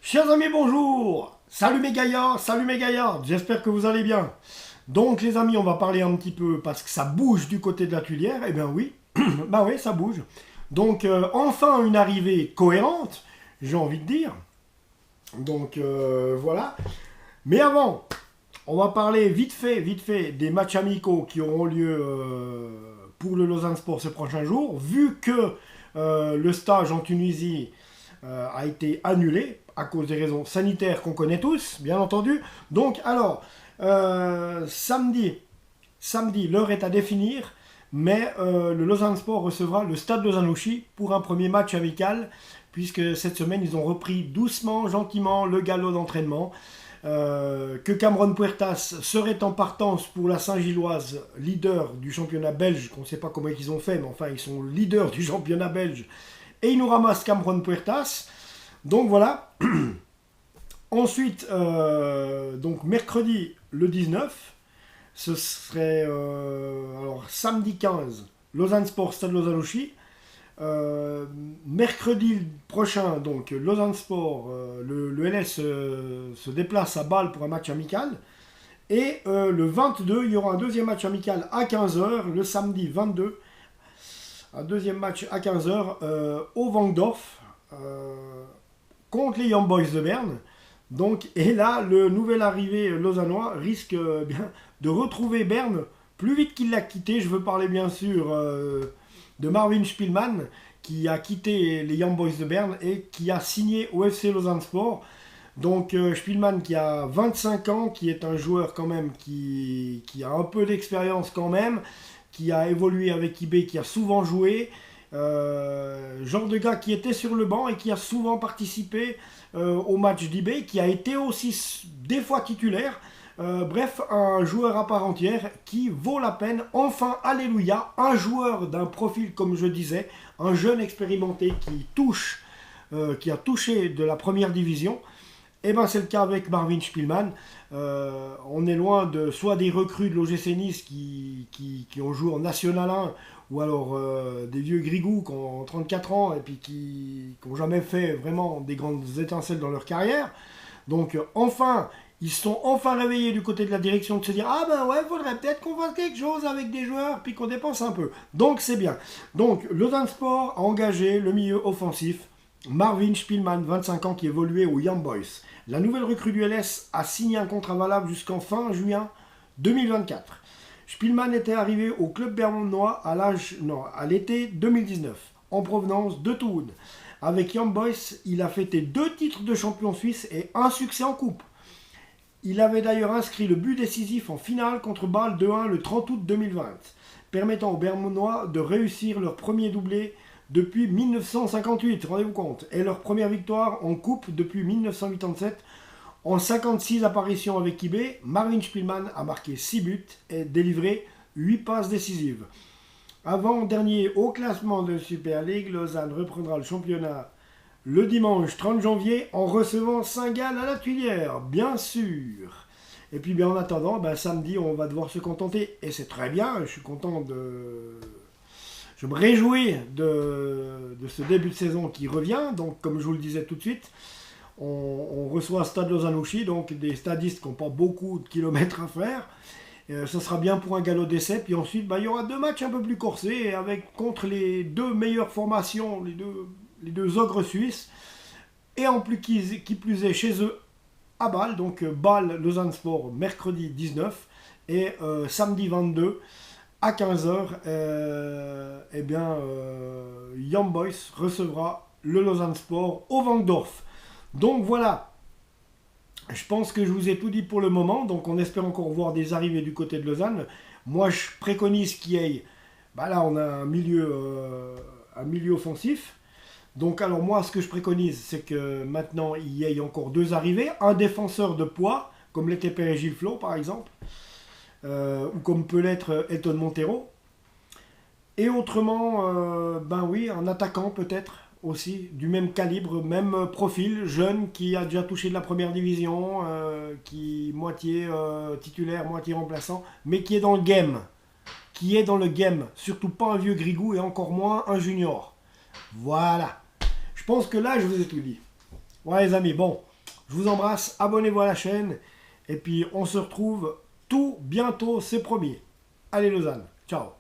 Chers amis, bonjour. Salut mes gaillards, j'espère que vous allez bien. Donc les amis, on va parler un petit peu parce que ça bouge du côté de la Tuilière. Eh bien oui, bah oui, ça bouge. Donc enfin une arrivée cohérente, j'ai envie de dire. Donc voilà. Mais avant, on va parler vite fait des matchs amicaux qui auront lieu pour le Lausanne Sport ces prochains jours. Vu que le stage en Tunisie a été annulé à cause des raisons sanitaires qu'on connaît tous, bien entendu. Donc, alors, samedi, l'heure est à définir, mais le Lausanne Sport recevra le Stade Lausanne-Ouchy pour un premier match amical, puisque cette semaine, ils ont repris doucement, gentiment le galop d'entraînement. Que Cameron Puertas serait en partance pour la Saint-Gilloise, leader du championnat belge, qu'on ne sait pas comment ils ont fait, mais enfin, ils sont leaders du championnat belge, et ils nous ramassent Cameron Puertas. Donc voilà. Ensuite, donc mercredi le 19, ce serait alors samedi 15, Lausanne Sport, Stade Lausanne-Ouchy. Mercredi prochain, donc Lausanne Sport, le LS se déplace à Bâle pour un match amical. Et le 22, il y aura un deuxième match amical à 15h, le samedi 22. Un deuxième match à 15h au Vangdorf contre les Young Boys de Berne. Donc, et là, le nouvel arrivé lausannois risque bien de retrouver Berne plus vite qu'il l'a quitté. Je veux parler bien sûr de Marvin Spielmann qui a quitté les Young Boys de Berne et qui a signé au FC Lausanne Sport. Donc Spielmann qui a 25 ans, qui est un joueur quand même qui a un peu d'expérience quand même, qui a évolué avec IB, qui a souvent joué. Genre de gars qui était sur le banc et qui a souvent participé au match d'IB, qui a été aussi des fois titulaire. Bref, un joueur à part entière qui vaut la peine. Enfin, alléluia, un joueur d'un profil, comme je disais, un jeune expérimenté qui a touché de la première division. Et ben c'est le cas avec Marvin Spielmann. On est loin de soit des recrues de l'OGC Nice qui ont joué en National 1, ou alors des vieux grigous qui ont 34 ans et puis qui n'ont jamais fait vraiment des grandes étincelles dans leur carrière. Donc enfin, ils sont enfin réveillés du côté de la direction de se dire ah ben ouais, faudrait peut-être qu'on fasse quelque chose avec des joueurs puis qu'on dépense un peu. Donc c'est bien. Donc Lausanne Sport a engagé le milieu offensif Marvin Spielmann, 25 ans, qui évoluait aux Young Boys. La nouvelle recrue du LS a signé un contrat valable jusqu'en fin juin 2024. Spielmann était arrivé au club bernois à l'été 2019, en provenance de Thun. Avec Young Boys, il a fêté 2 titres de champion suisse et un succès en coupe. Il avait d'ailleurs inscrit le but décisif en finale contre Bâle 2-1 le 30 août 2020, permettant aux Bernois de réussir leur premier doublé depuis 1958, rendez-vous compte, et leur première victoire en coupe depuis 1987. En 56 apparitions avec IB, Marvin Spielmann a marqué 6 buts et délivré 8 passes décisives. Avant-dernier au classement de Super League, Lausanne reprendra le championnat le dimanche 30 janvier en recevant Saint-Gall à la Tuilière, bien sûr. Et puis bien en attendant, samedi on va devoir se contenter, et c'est très bien, je suis content Je me réjouis de ce début de saison qui revient. Donc, comme je vous le disais tout de suite, on reçoit Stade Lausanne-Ouchy, donc des stadistes qui n'ont pas beaucoup de kilomètres à faire. Ça sera bien pour un galop d'essai. Puis ensuite, il y aura 2 matchs un peu plus corsés contre les 2 meilleures formations, les deux ogres suisses. Et en plus qui plus est chez eux à Bâle. Donc Bâle, Lausanne Sport, mercredi 19 et samedi 22. À 15h, Young Boys recevra le Lausanne Sport au Vangdorf. Donc voilà, je pense que je vous ai tout dit pour le moment. Donc on espère encore voir des arrivées du côté de Lausanne. Moi je préconise qu'il y ait, là on a un milieu offensif. Donc alors moi ce que je préconise c'est que maintenant il y ait encore 2 arrivées. Un défenseur de poids, comme l'était Pérez Gilles Flo par exemple. Ou comme peut l'être Elton Montero. Et autrement, un attaquant peut-être aussi, du même calibre, même profil, jeune, qui a déjà touché de la première division, qui moitié titulaire, moitié remplaçant, mais qui est dans le game. Surtout pas un vieux grigou et encore moins un junior. Voilà. Je pense que là, je vous ai tout dit. Ouais les amis, bon. Je vous embrasse, abonnez-vous à la chaîne. Et puis on se retrouve tout bientôt, c'est promis. Allez Lausanne, ciao.